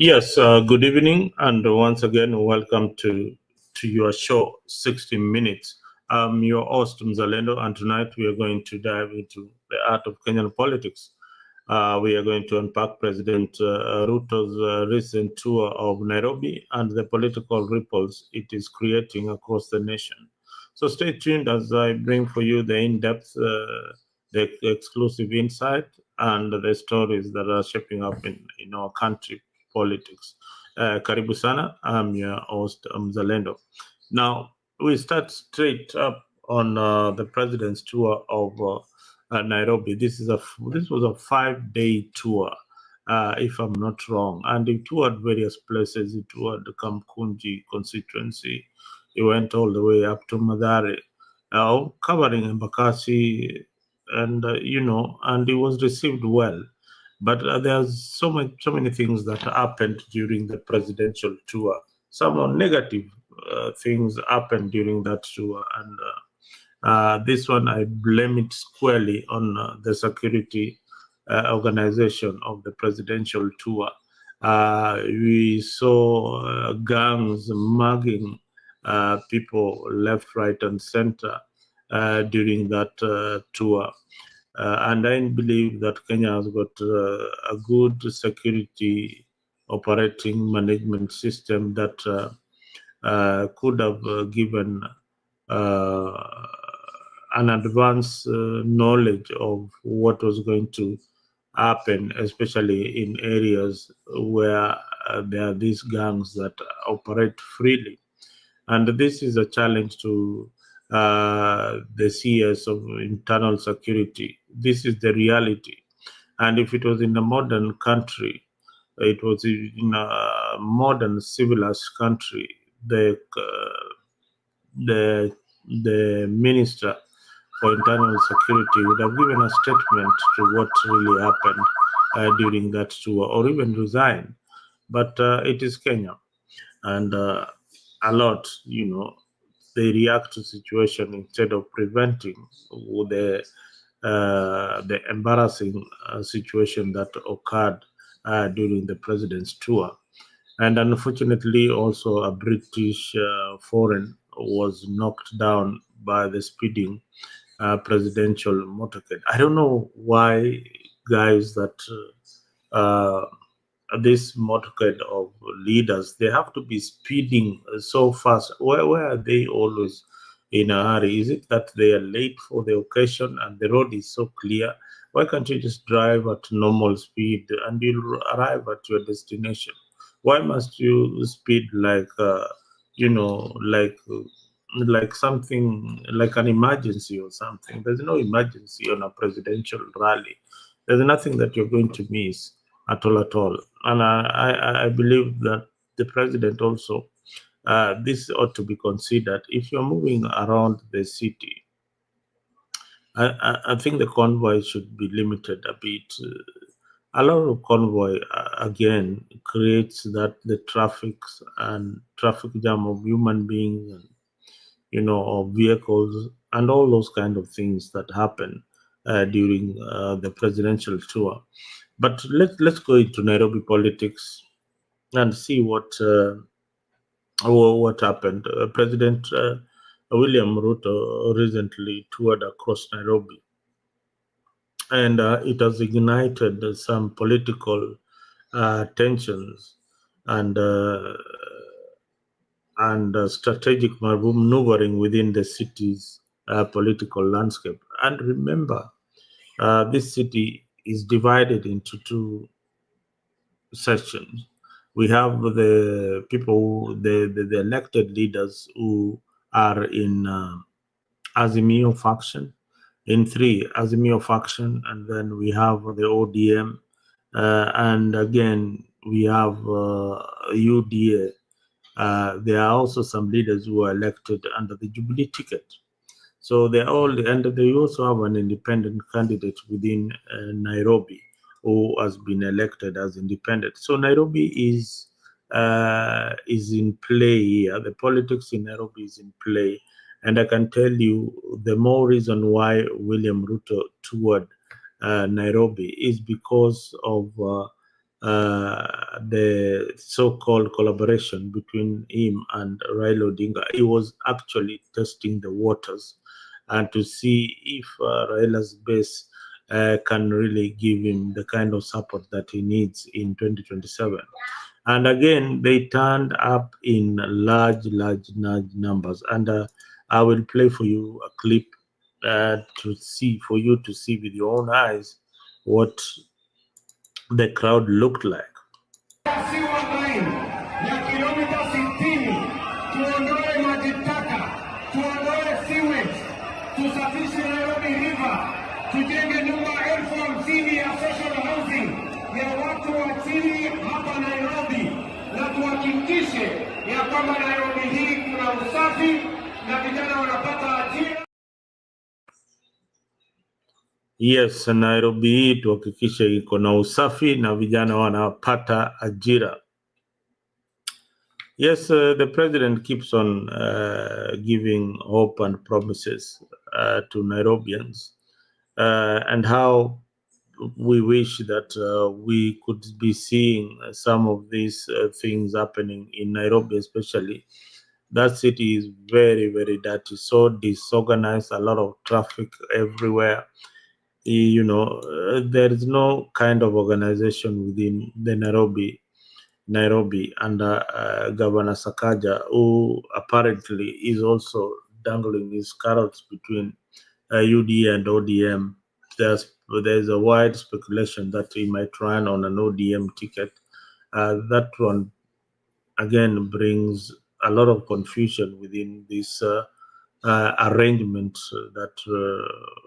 Yes, good evening, and once again, welcome to your show, 60 Minutes. I'm your host, Mzalendo, and tonight we are going to dive into the art of Kenyan politics. We are going to unpack President Ruto's recent tour of Nairobi and the political ripples it is creating across the nation. So stay tuned as I bring for you the in-depth, the exclusive insight, and the stories that are shaping up in our country politics. Karibu sana, I'm your host, Mzalendo. Now, we start straight up on the president's tour of Nairobi. This was a 5-day tour, if I'm not wrong, and he toured various places. He toured the Kamkunji constituency. He went all the way up to Madare, covering Embakasi, and and he was received well. But there's so many things that happened during the presidential tour. Some are negative things happened during that tour, and this one I blame it squarely on the security organization of the presidential tour. We saw gangs mugging people left, right, and center during that tour. And I believe that Kenya has got a good security operating management system that could have given uh, an advanced knowledge of what was going to happen, especially in areas where there are these gangs that operate freely. And this is a challenge to the CS of internal security. This is the reality. And if it was in a modern country, it was in a modern civilized country, the the minister for internal security would have given a statement to what really happened during that tour, or even resign. But it is Kenya, and a lot, they react to situation instead of preventing the embarrassing situation that occurred during the president's tour. And unfortunately, also a British foreign was knocked down by the speeding presidential motorcade. I don't know why, guys, that uh, this motorcade of leaders, they have to be speeding so fast. Where are they always in a hurry? Is it that they are late for the occasion and the road is so clear? Why can't you just drive at normal speed and you'll arrive at your destination? Why must you speed like you know like like something like an emergency or something? There's no emergency on a presidential rally. There's nothing that you're going to miss at all, at all. And I believe that the president also, this ought to be considered. If you're moving around the city, I think the convoy should be limited a bit. A lot of convoy again creates that the traffic jam of human beings, and of vehicles, and all those kind of things that happen during the presidential tour. But let's go into Nairobi politics and see what happened. President William Ruto recently toured across Nairobi, and it has ignited some political tensions and strategic maneuvering within the city's political landscape. And remember, this city is divided into two sections. We have the people, the elected leaders who are in Azimio faction, in three Azimio faction, and then we have the ODM, and again we have UDA. There are also some leaders who are elected under the Jubilee ticket. So they're all, and they also have an independent candidate within Nairobi who has been elected as independent. So Nairobi is in play here. The politics in Nairobi is in play, and I can tell you the more reason why William Ruto toured Nairobi is because of the so-called collaboration between him and Raila Odinga. He was actually testing the waters and to see if Raila's base can really give him the kind of support that he needs in 2027. And again, they turned up in large numbers. And I will play for you a clip for you to see with your own eyes what the crowd looked like. Ya kilomita 60 tuondoe maji taka, tuondoe sewage, tusafishe Nairobi River, tujenge nyumba 50,000 ya social housing ya watu wa chini hapa Nairobi, na tuhakikishe ya kwamba Nairobi hii kuna usafi na vijana wanapata ajira. Yes, Nairobi hii tuhakikishe iko na usafi na vijana wanapata ajira. Yes, the president keeps on giving hope and promises to Nairobians, and how we wish that we could be seeing some of these things happening in Nairobi, especially. That city is very, very dirty, so disorganized, a lot of traffic everywhere. There is no kind of organization within the Nairobi under Governor Sakaja, who apparently is also dangling his carrots between UDA and ODM. There's a wide speculation that he might run on an ODM ticket. That one, again, brings a lot of confusion within this arrangement that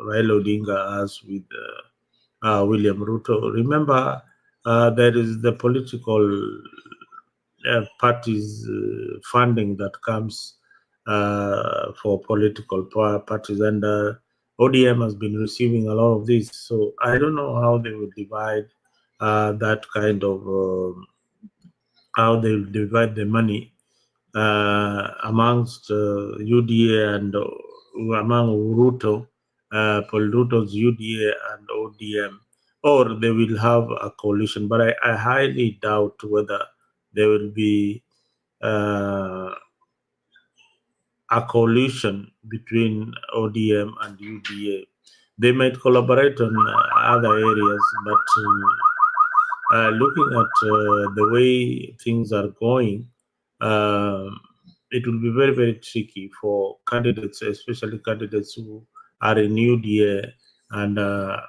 Raila Odinga has with William Ruto. Remember, there is the political parties funding that comes for political parties, and ODM has been receiving a lot of this. So I don't know how they will divide that kind of how they will divide the money amongst UDA and among Ruto, Paul Ruto's UDA and ODM, or they will have a coalition. But I highly doubt whether there will be a coalition between ODM and UDA. They might collaborate on other areas, but looking at the way things are going, it will be very, very tricky for candidates, especially candidates who are in UDA and are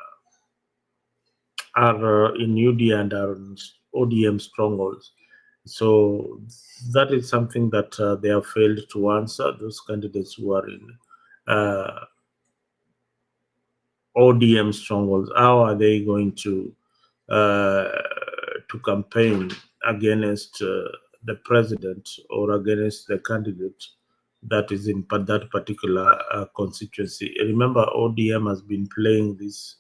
in UDA and are in ODM strongholds. So that is something that they have failed to answer. Those candidates who are in ODM strongholds, how are they going to campaign against the president or against the candidate that is in that particular constituency? Remember, ODM has been playing this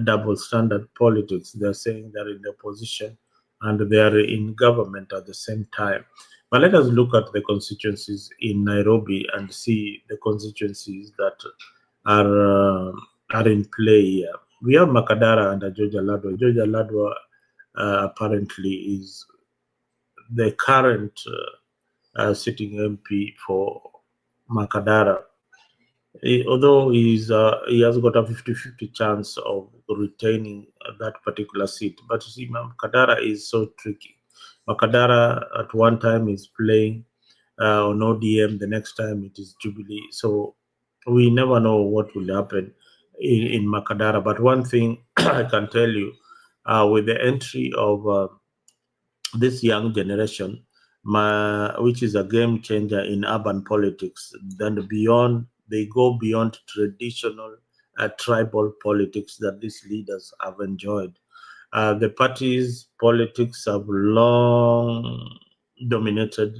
double standard politics. They're saying they're in the opposition and they are in government at the same time. But let us look at the constituencies in Nairobi and see the constituencies that are in play here. We have Makadara under George Aladwa. George Aladwa apparently is the current sitting MP for Makadara. Although he has got a 50-50 chance of retaining that particular seat. But you see, Makadara is so tricky. Makadara at one time is playing on ODM, the next time it is Jubilee. So we never know what will happen in Makadara. But one thing I can tell you, with the entry of this young generation, which is a game changer in urban politics, then beyond, they go beyond traditional tribal politics that these leaders have enjoyed. The party's politics have long dominated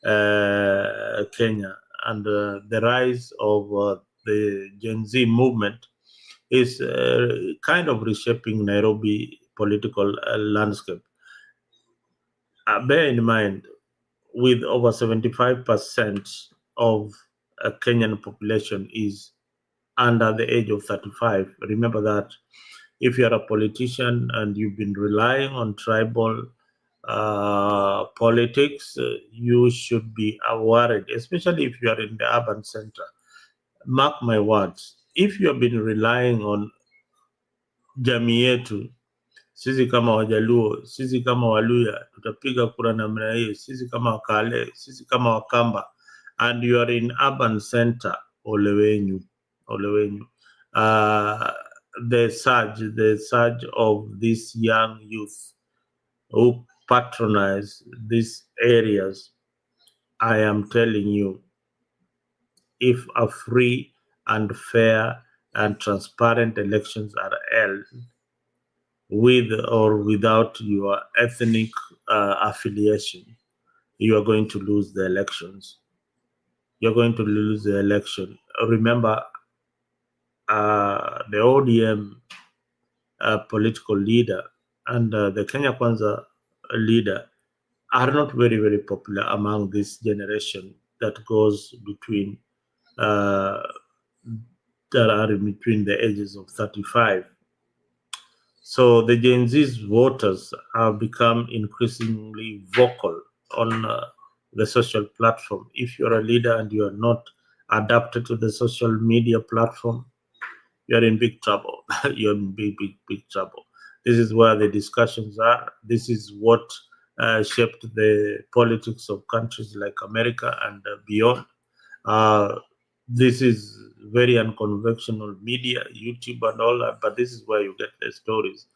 Kenya, and the rise of the Gen Z movement is kind of reshaping Nairobi political landscape. Bear in mind, with over 75% of a Kenyan population is under the age of 35. Remember that if you're a politician and you've been relying on tribal politics, you should be worried, especially if you are in the urban center. Mark my words, if you have been relying on jamii yetu, sisi kama Wajaluo, sisi kama Waluya, tutapiga kura namna hii, sisi kama Wakale, sisi kama Wakamba, and you are in urban center, ole wenyu. The surge of these young youth who patronize these areas, I am telling you, if a free and fair and transparent elections are held, with or without your ethnic affiliation, you are going to lose the elections. You're going to lose the election. Remember, the ODM political leader and the Kenya Kwanza leader are not very, very popular among this generation that goes between that are in between the ages of 35. So the Gen Z's voters have become increasingly vocal on the social platform. If you're a leader and you are not adapted to the social media platform, you're in big trouble. You're in big trouble. This is where the discussions are. This is what shaped the politics of countries like America and beyond. This is very unconventional media, YouTube and all that, but this is where you get the stories.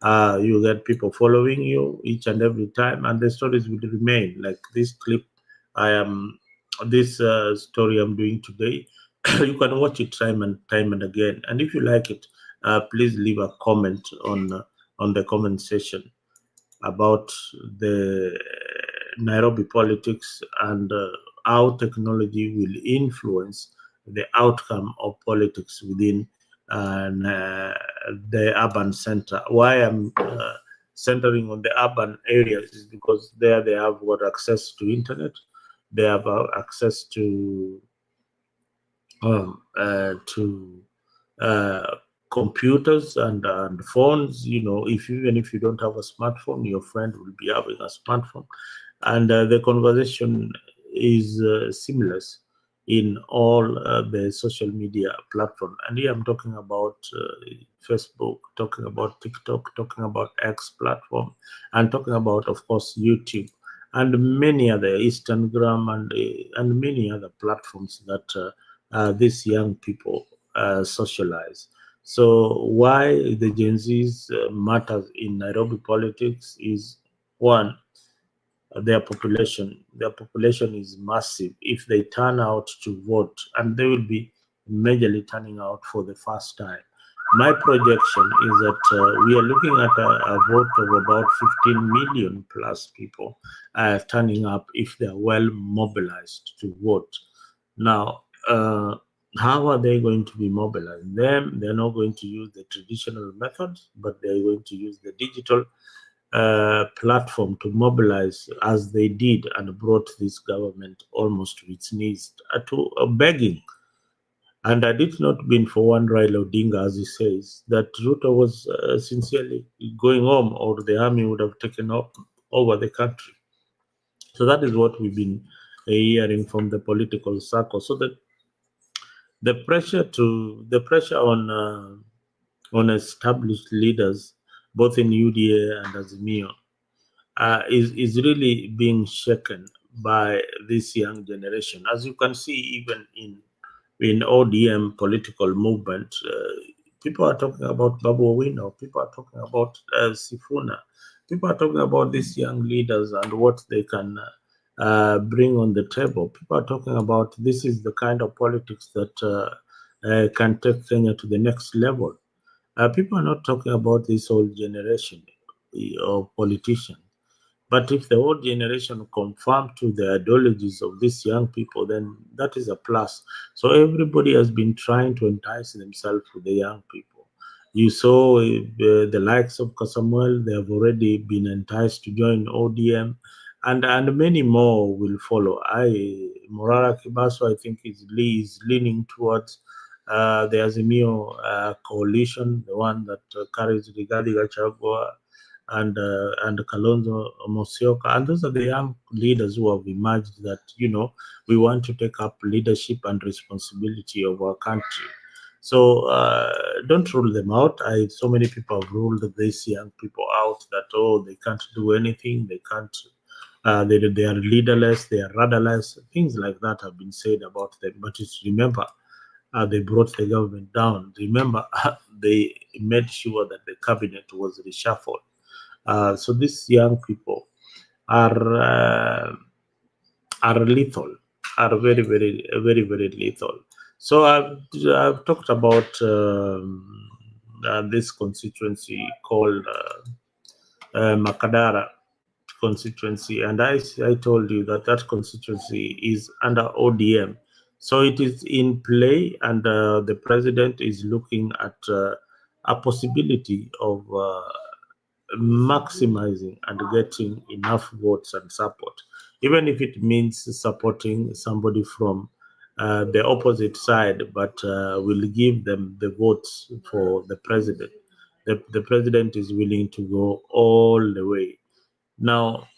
You get people following you each and every time, and the stories will remain. Like this clip, this story I'm doing today. You can watch it time and again, and if you like it, please leave a comment on the comment section about the Nairobi politics and how technology will influence the outcome of politics within the urban center. Why I'm centering on the urban areas is because there they have got access to internet, they have access to computers and phones. Even if you don't have a smartphone, your friend will be having a smartphone, and the conversation is seamless in all the social media platform. And here I'm talking about Facebook, talking about TikTok, talking about X platform, and talking about, of course, YouTube and many other, Instagram and many other platforms that these young people socialize. So why the Gen Zs matters in Nairobi politics is, one, their population. Their population is massive. If they turn out to vote, and they will be majorly turning out for the first time, my projection is that we are looking at a vote of about 15 million plus people turning up if they are well mobilized to vote. Now, how are they going to be mobilized? They're not going to use the traditional methods, but they're going to use the digital platform to mobilize, as they did and brought this government almost to its knees, to begging. And had it not been for one Raila Odinga, as he says, that Ruto was sincerely going home, or the army would have taken over the country. So that is what we've been hearing from the political circle. So that the pressure on established leaders, both in UDA and Azimio, is really being shaken by this young generation. As you can see, even in ODM political movement, people are talking about Babu Owino, people are talking about Sifuna, people are talking about these young leaders and what they can bring on the table. People are talking about this is the kind of politics that can take Kenya to the next level. People are not talking about this old generation of politicians. But if the old generation conform to the ideologies of these young people, then that is a plus. So everybody has been trying to entice themselves with the young people. You saw the likes of Kasamuel, they have already been enticed to join ODM, and many more will follow. Morara Kibaso, I think, is leaning towards the Azimio coalition, the one that carries Rigathi Gachagua and Kalonzo Musyoka, and those are the young leaders who have emerged that, you know, we want to take up leadership and responsibility of our country. So don't rule them out. So many people have ruled these young people out that, oh, they can't do anything, they can't, they are leaderless, they are rudderless, things like that have been said about them. But just remember, they brought the government down. Remember, they made sure that the cabinet was reshuffled. So these young people are lethal, are very, very, very, very lethal. So I've talked about this constituency called Makadara constituency, and I told you that that constituency is under ODM. So it is in play, and the president is looking at a possibility of maximizing and getting enough votes and support, even if it means supporting somebody from the opposite side, but will give them the votes for the president. The president is willing to go all the way. Now,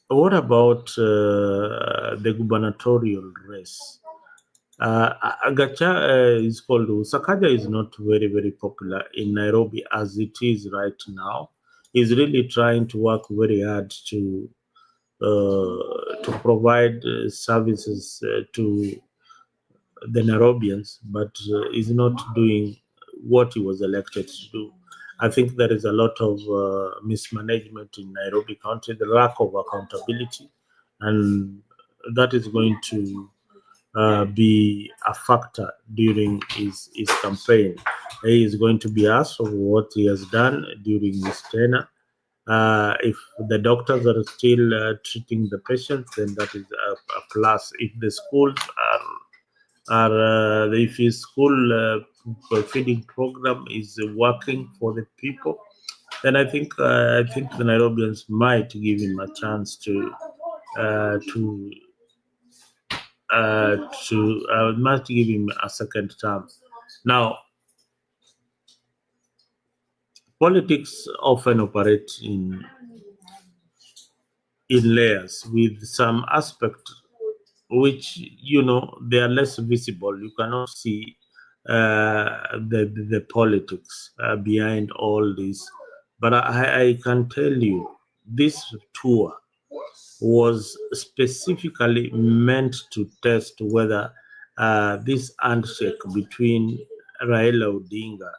what about the gubernatorial race? Agacha is called Sakaja is not very, very popular in Nairobi as it is right now. He's really trying to work very hard to provide services to the Nairobians, but is not doing what he was elected to do. I think there is a lot of mismanagement in Nairobi County, the lack of accountability, and that is going to be a factor during his campaign. He is going to be asked of what he has done during his tenure. If the doctors are still treating the patients, then that is a plus. If the schools if his school feeding program is working for the people, then I think the Nairobians might give him a chance to must give him a second term. Now, politics often operate in layers with some aspect which, you know, they are less visible. You cannot see the politics behind all this. But I can tell you, this tour was specifically meant to test whether this handshake between Raila Odinga,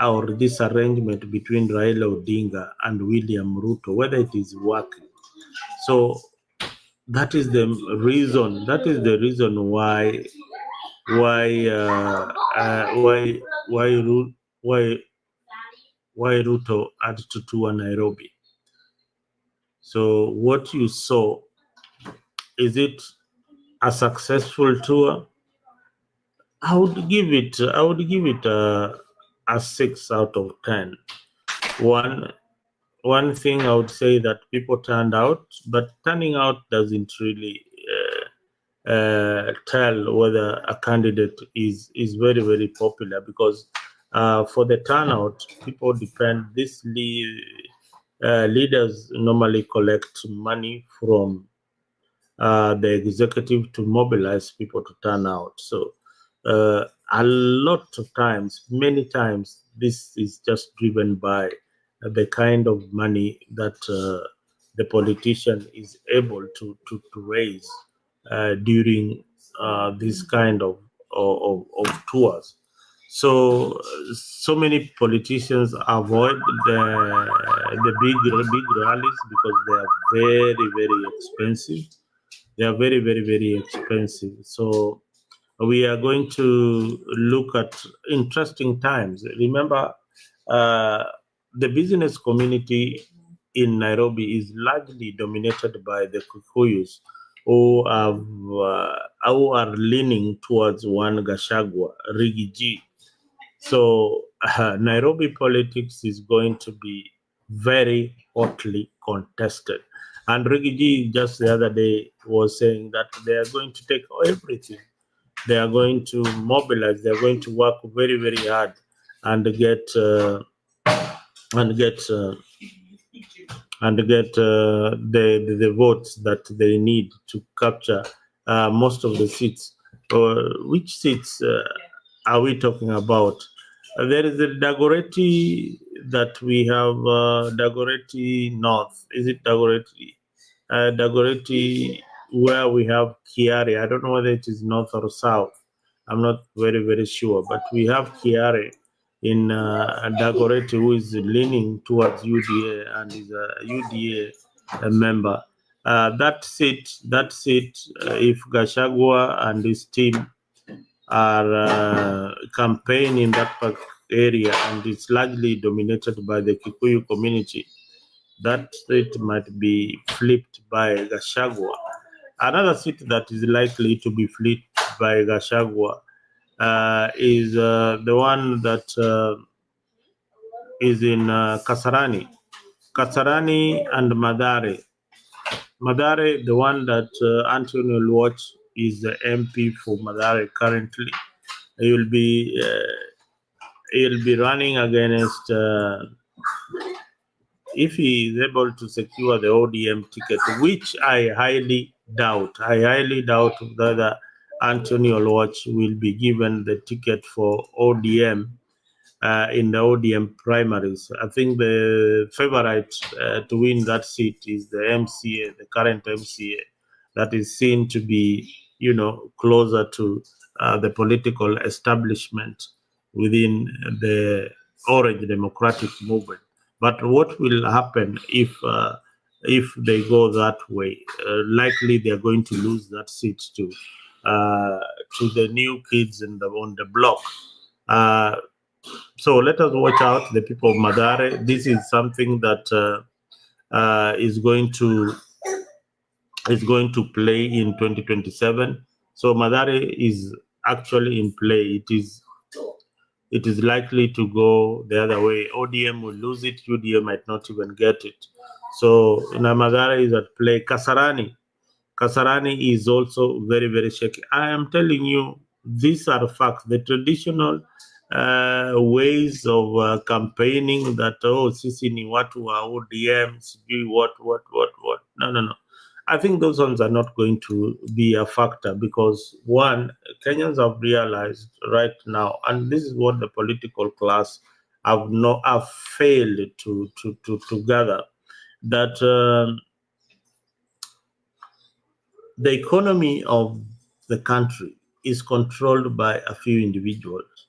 or this arrangement between Raila Odinga and William Ruto, whether it is working. So that is the reason. That is the reason why Ruto had to tour Nairobi. So what you saw, is it a successful tour? I would give it a 6 out of 10. One thing I would say that people turned out, but turning out doesn't really tell whether a candidate is very, very popular, because for the turnout, people depend. These leaders normally collect money from the executive to mobilize people to turn out. So a lot of times, many times, this is just driven by the kind of money that the politician is able to raise during this kind of tours. So many politicians avoid the big rallies because they are very, very expensive. They are very, very, very expensive. So we are going to look at interesting times. Remember, the business community in Nairobi is largely dominated by the Kikuyus, who are leaning towards one Gachagua, Rigiji. So Nairobi politics is going to be very hotly contested. And Rigiji just the other day was saying that they are going to take everything. they are going to mobilize. They are going to work very, very hard and get the votes that they need to capture most of the seats. Which seats are we talking about? There is the Dagoretti that we have, Dagoretti North. Is it Dagoretti? Dagoretti, where we have Kiari. I don't know whether it is north or south. I'm not very, very sure. But we have Kiari in Dagoretti, who is leaning towards UDA and is a UDA member. That seat, if Gachagua and his team are campaigning in that area, and it's largely dominated by the Kikuyu community, that seat might be flipped by Gachagua. Another seat that is likely to be flipped by Gachagua is the one that is in Kasarani. Kasarani and Madare. Madare, the one that Anthony will watch, is the MP for Madare currently. He'll be running against, if he is able to secure the ODM ticket, which I highly doubt. I highly doubt whether Anthony Olwach will be given the ticket for ODM in the ODM primaries. I think the favorite to win that seat is the MCA, the current MCA, that is seen to be, closer to the political establishment within the Orange Democratic Movement. But what will happen if they go that way? Likely they are going to lose that seat to the new kids on the block. So let us watch out, the people of Madare. This is something that is going to play in 2027. So Madare is actually in play. It is likely to go the other way. ODM will lose it. UDA might not even get it. So Madare is at play. Kasarani is also very, very shaky. I am telling you, these are facts. The traditional ways of campaigning that, sisi ni watu wa ODM, what. No. I think those ones are not going to be a factor because, one, Kenyans have realized right now, and this is what the political class have failed to gather, that the economy of the country is controlled by a few individuals.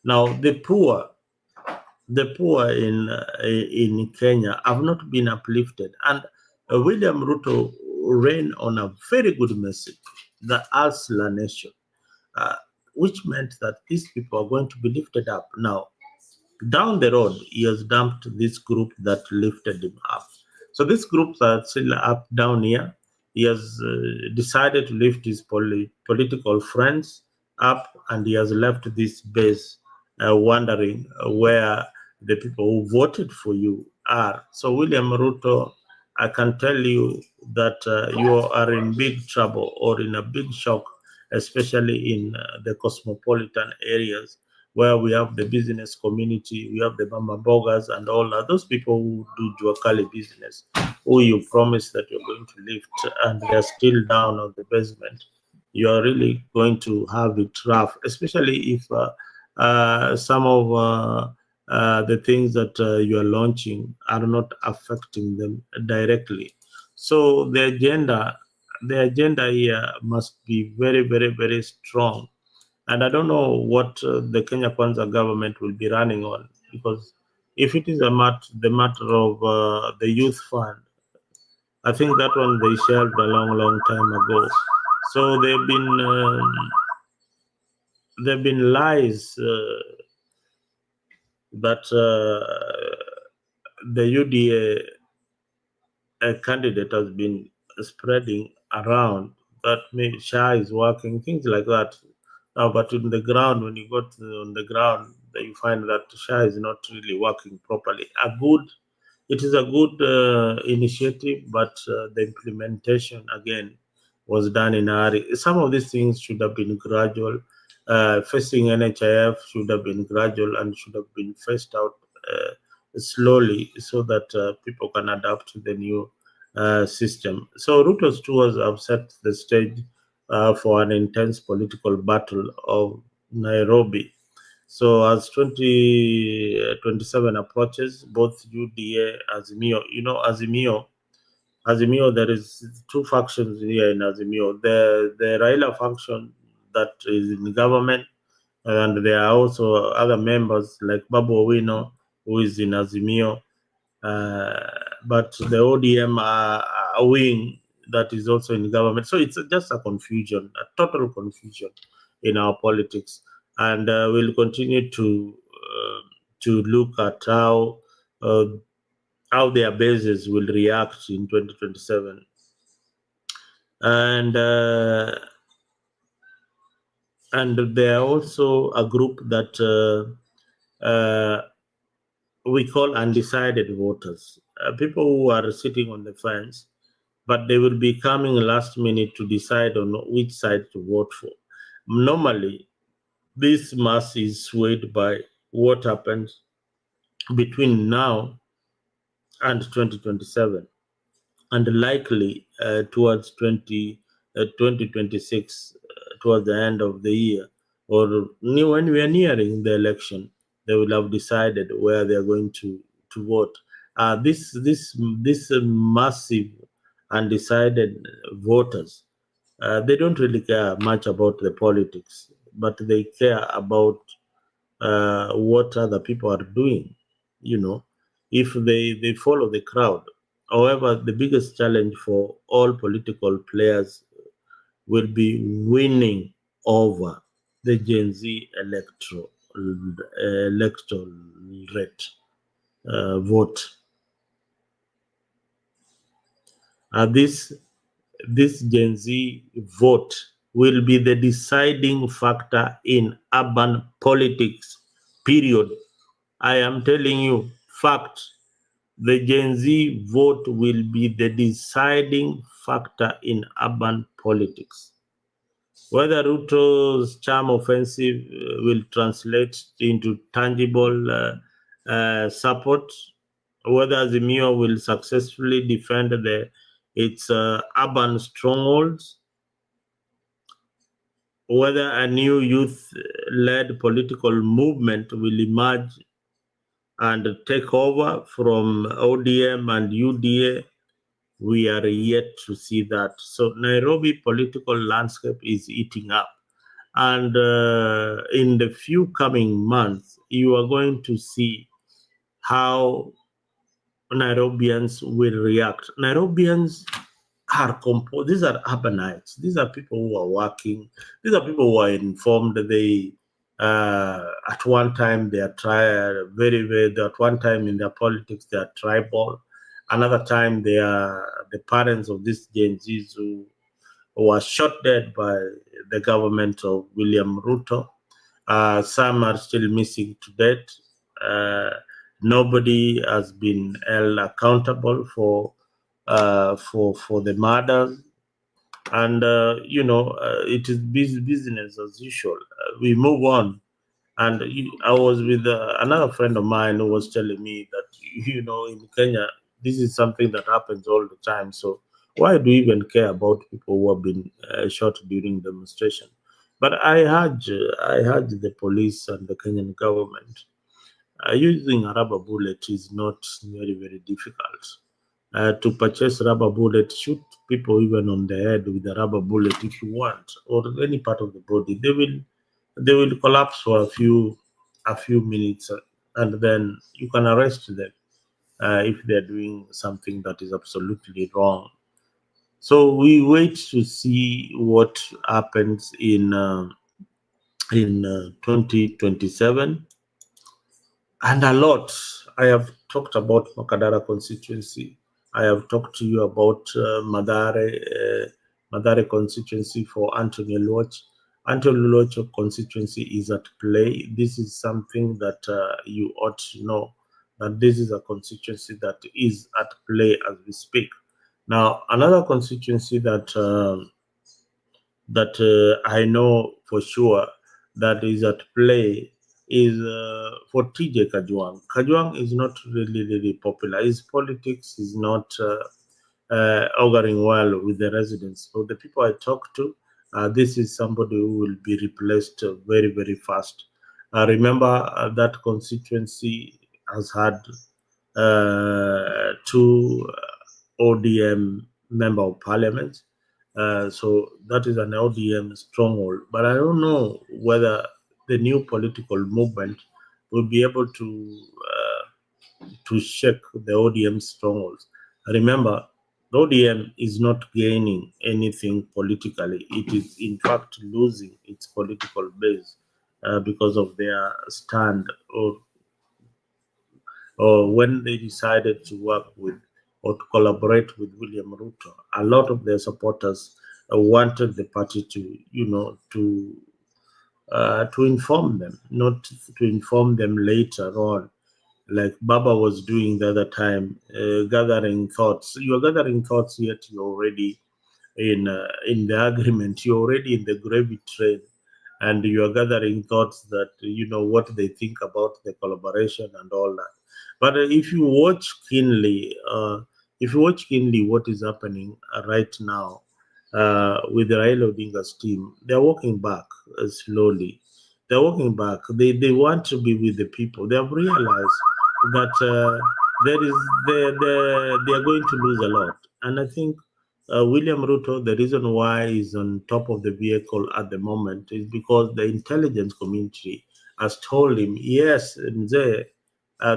Now, the poor in Kenya have not been uplifted, and William Ruto ran on a very good message, the Asla Nation, which meant that these people are going to be lifted up. Now, down the road, he has dumped this group that lifted him up. So these groups are still up down here. He has decided to lift his political friends up, and he has left this base wondering where the people who voted for you are. So William Ruto, I can tell you that you are in big trouble or in a big shock, especially in the cosmopolitan areas where we have the business community, we have the Mama Bogas and all that. Those people who do Juakali business, who you promise that you're going to lift, and they're still down on the basement. You are really going to have it rough, especially if some of the things that you are launching are not affecting them directly. So the agenda here must be very, very, very strong. And I don't know what the Kenya Kwanza government will be running on, because if it is the matter of the youth fund, I think that one they shelved a long time ago. So they've been lies that the UDA candidate has been spreading around, that Shah is working, things like that. But on the ground, when you go on the ground, you find that Shah is not really working properly. It is a good initiative, but the implementation, again, was done in a hurry. Some of these things should have been gradual. Facing NHIF should have been gradual and should have been phased out slowly so that people can adapt to the new system. So Rutos tours have set the stage for an intense political battle of Nairobi. So as 2027 approaches, both UDA, Azimio, Azimio, there is two factions here in Azimio. The Raila faction that is in government, and there are also other members like Babu Owino, who is in Azimio. But the ODM a wing that is also in government. So it's just a confusion, a total confusion in our politics. And we'll continue to look at how their bases will react in 2027. And there are also a group that we call undecided voters, people who are sitting on the fence, but they will be coming last minute to decide on which side to vote for. Normally, this mass is swayed by what happens between now and 2027, and likely towards 2026, towards the end of the year, or when we are nearing the election, they will have decided where they are going to vote. This massive undecided voters, they don't really care much about the politics, but they care about what other people are doing. If they follow the crowd. However, the biggest challenge for all political players will be winning over the Gen Z electorate vote. This Gen Z vote will be the deciding factor in urban politics, period. I am telling you, fact. The Gen Z vote will be the deciding factor in urban politics. Whether Ruto's charm offensive will translate into tangible support, whether Azimio will successfully defend its urban strongholds, whether a new youth-led political movement will emerge and take over from ODM and UDA, we are yet to see that. So Nairobi political landscape is eating up. And in the few coming months, you are going to see how Nairobians will react. Nairobians are composed. These are urbanites. These are people who are working. These are people who are informed. They at one time they are at one time in their politics they are tribal. Another time they are the parents of these Gen Zs who were shot dead by the government of William Ruto. Some are still missing to date. Nobody has been held accountable for the murders, and it is business as usual. We move on. And I was with another friend of mine who was telling me that in Kenya this is something that happens all the time. So why do you even care about people who have been shot during demonstration? But I urge the police and the Kenyan government, using a rubber bullet is not very, very difficult. To purchase rubber bullet, shoot people even on the head with a rubber bullet if you want, or any part of the body. They will collapse for a few minutes, and then you can arrest them if they're doing something that is absolutely wrong. So we wait to see what happens in 2027. And a lot. I have talked about Makadara constituency. I have talked to you about Madare constituency for Anthony Luoch. Anthony Luoch constituency is at play. This is something that you ought to know, that this is a constituency that is at play as we speak. Now, another constituency that that I know for sure that is at play is for TJ Kajwang. Kajwang is not really popular. His politics is not auguring well with the residents. So the people I talk to, this is somebody who will be replaced very fast. Remember that constituency has had two ODM member of parliament. So that is an ODM stronghold. But I don't know whether the new political movement will be able to shake the ODM strongholds. Remember, the ODM is not gaining anything politically. It is, in fact, losing its political base because of their stand or when they decided to work with or to collaborate with William Ruto. A lot of their supporters wanted the party to inform them, not to inform them later on, like Baba was doing the other time, gathering thoughts. You're gathering thoughts, yet you're already in the agreement. You're already in the gravy train, and you are gathering thoughts that what they think about the collaboration and all that. But if you watch keenly, what is happening right now with the Raila Odinga's team, they're walking back slowly. They're walking back. They want to be with the people. They have realized that they are going to lose a lot. And I think William Ruto, the reason why he's on top of the vehicle at the moment is because the intelligence community has told him, yes, Mzee,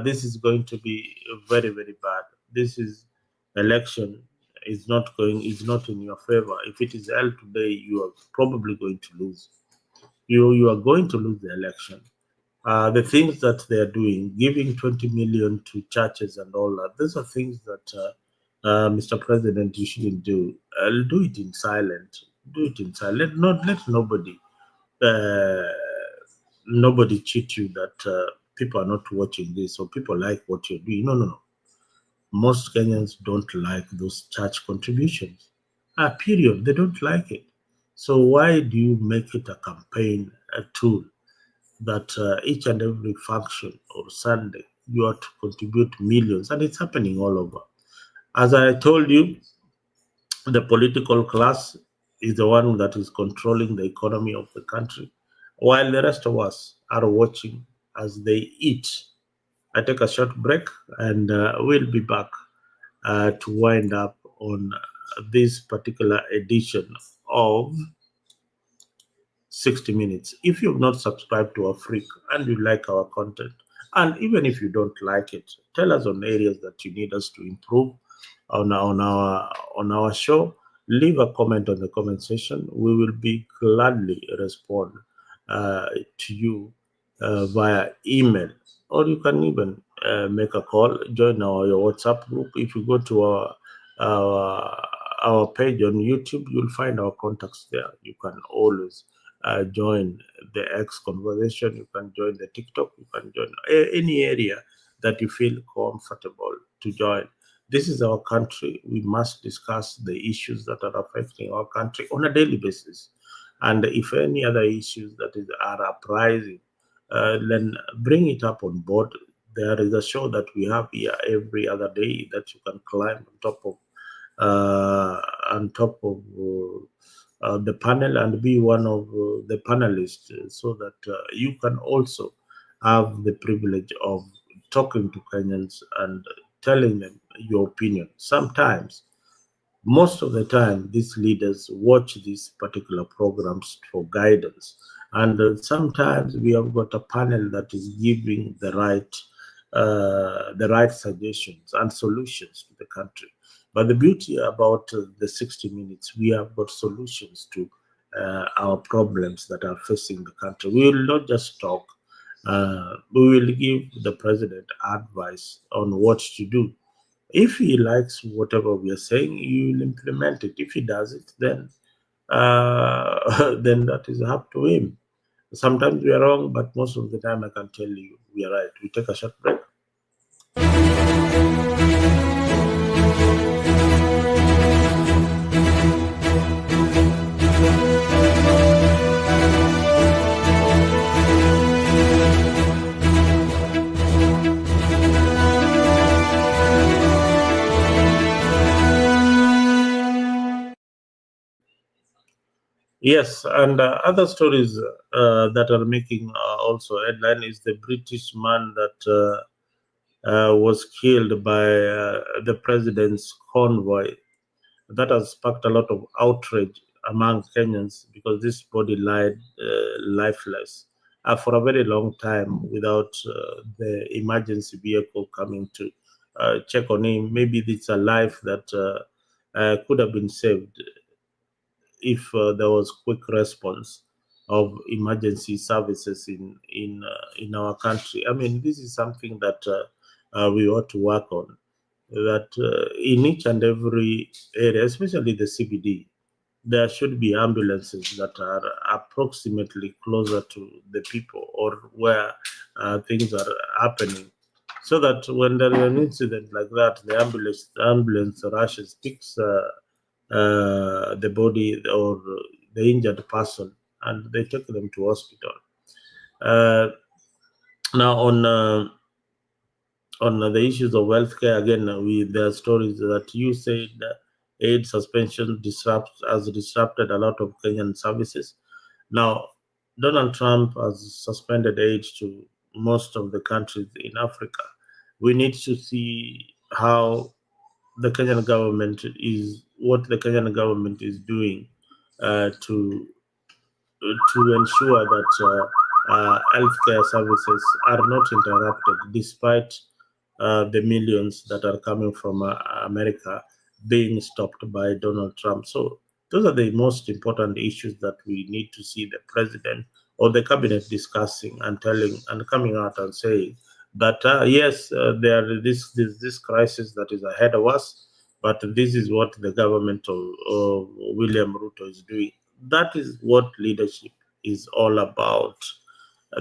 this is going to be very bad. This is election is not in your favor. If it is held today, you are probably going to lose. You are going to lose the election. The things that they are doing, giving 20 million to churches and all that, these are things that Mr. President, you shouldn't do. Do it in silence. Do it in silence. Not let nobody cheat you that people are not watching this or people like what you're doing. No. Most Kenyans don't like those church contributions. Period. They don't like it. So why do you make it a campaign, a tool that each and every function or Sunday you are to contribute millions? And it's happening all over. As I told you, the political class is the one that is controlling the economy of the country, while the rest of us are watching as they eat. I take a short break and we'll be back to wind up on this particular edition of 60 Minutes. If you've not subscribed to our freak and you like our content, and even if you don't like it, tell us on areas that you need us to improve on our show. Leave a comment on the comment section. We will be gladly respond to you via email, or you can even make a call. Join your WhatsApp group. If you go to our page on YouTube, you'll find our contacts there. You can always join the X conversation. You can join the TikTok. You can join any area that you feel comfortable to join. This is our country. We must discuss the issues that are affecting our country on a daily basis. And if any other issues that are uprising, then bring it up on board. There is a show that we have here every other day that you can climb on top of the panel and be one of the panelists, so that you can also have the privilege of talking to Kenyans and telling them your opinion. Sometimes, most of the time, these leaders watch these particular programs for guidance, and sometimes we have got a panel that is giving the right suggestions and solutions to the country. But the beauty about the 60 Minutes, we have got solutions to our problems that are facing the country. We will not just talk. We will give the president advice on what to do. If he likes whatever we are saying, he will implement it. If he does it, then then that is up to him. Sometimes we are wrong, but most of the time I can tell you we are right. We take a short break. Yes, and other stories that are making also headline is the British man that was killed by the president's convoy. That has sparked a lot of outrage among Kenyans because this body lied lifeless for a very long time without the emergency vehicle coming to check on him. Maybe it's a life that could have been saved if there was quick response of emergency services in our country. I mean, this is something that we ought to work on. That in each and every area, especially the CBD, there should be ambulances that are approximately closer to the people or where things are happening, so that when there is an incident like that, the ambulance rushes, picks the body or the injured person, and they take them to hospital. Uh, Now on the issues of healthcare, again, there are stories that you said aid suspension has disrupted a lot of Kenyan services. Now, Donald Trump has suspended aid to most of the countries in Africa. We need to see how the Kenyan government what the Kenyan government is doing to ensure that healthcare services are not interrupted, despite the millions that are coming from America being stopped by Donald Trump. So those are the most important issues that we need to see the president or the cabinet discussing and telling and coming out and saying that yes, there is this crisis that is ahead of us, but this is what the government of William Ruto is doing. That is what leadership is all about.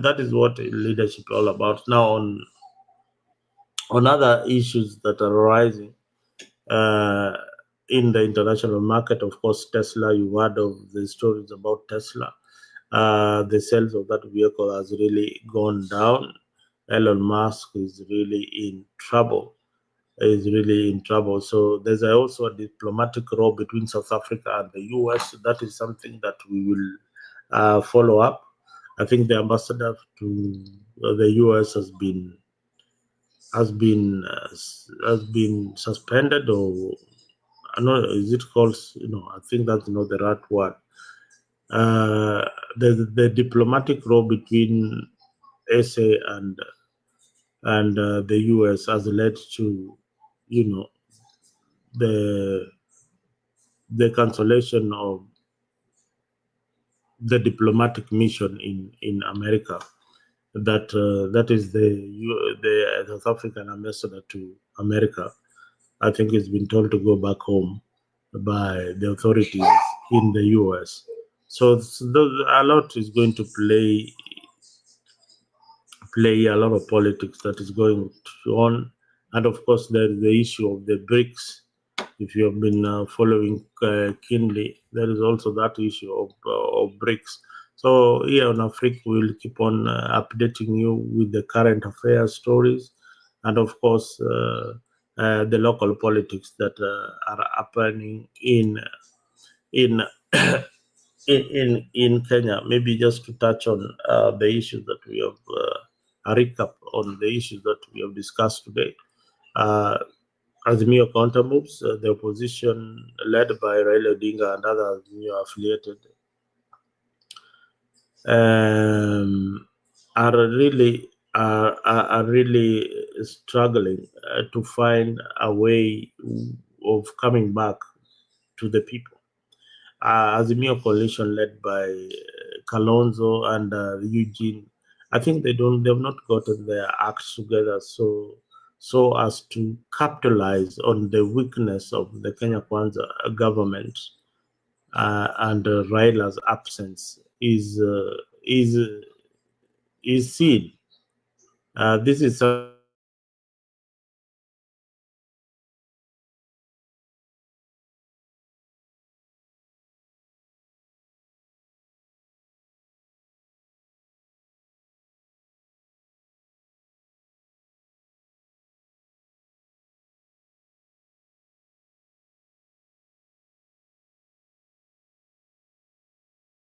That is what leadership is all about. Now, on other issues that are arising uh, in the international market, of course, Tesla. You heard of the stories about Tesla. The sales of that vehicle has really gone down. Elon Musk is really in trouble. Is really in trouble. So there's also a diplomatic role between South Africa and the US. That is something that we will follow up. I think the ambassador to the US has been suspended, or I know, is it called, I think that's not the right word. The diplomatic role between SA and the US has led to, you know the cancellation of the diplomatic mission in America. That is the South African ambassador to America. I think he's been told to go back home by the authorities in the US. So a lot is going to play a lot of politics that is going on, and of course there is the issue of the BRICS. If you have been following keenly, there is also that issue of BRICS. So here on Africa, we'll keep on updating you with the current affairs stories, and of course the local politics that are happening in in Kenya. Maybe just to touch on the issues that we have, a recap on the issues that we have discussed today. Uh, Azimio counter moves, the opposition led by Raila Odinga and other Azimio affiliated are really struggling to find a way of coming back to the people. Azimio coalition led by Kalonzo and Eugene, I think they've not gotten their acts together so as to capitalize on the weakness of the Kenya Kwanza government, and Raila's absence is is seen. This is something that we need to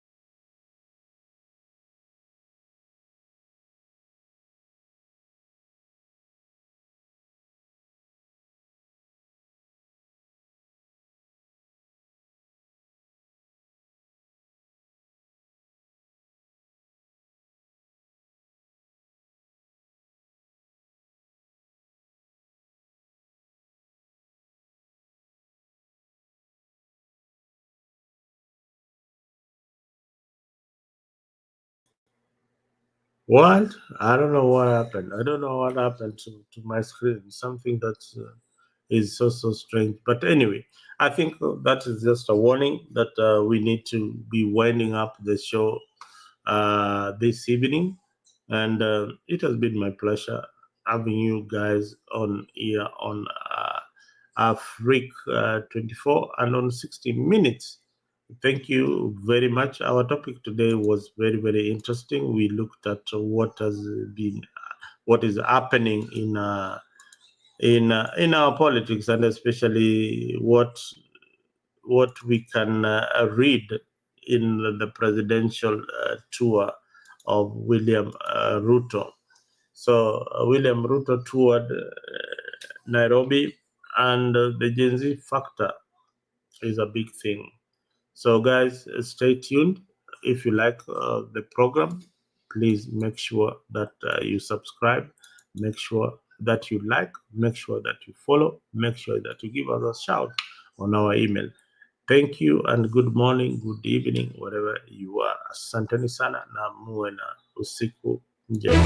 What? I don't know what happened. I don't know what happened to my screen. Something that is so strange. But anyway, I think that is just a warning that we need to be winding up the show this evening. And it has been my pleasure having you guys on here on Afrique 24 and on 60 Minutes. Thank you very much. Our topic today was very interesting. We looked at what is happening in our politics, and especially what we can read in the presidential tour of William Ruto. So William Ruto toured Nairobi, and the Gen Z factor is a big thing. So guys, stay tuned. If you like the program, please make sure that you subscribe, make sure that you like, make sure that you follow, make sure that you give us a shout on our email. Thank you and good morning, good evening, wherever you are. Asanteni sana na muwe na usiku njema.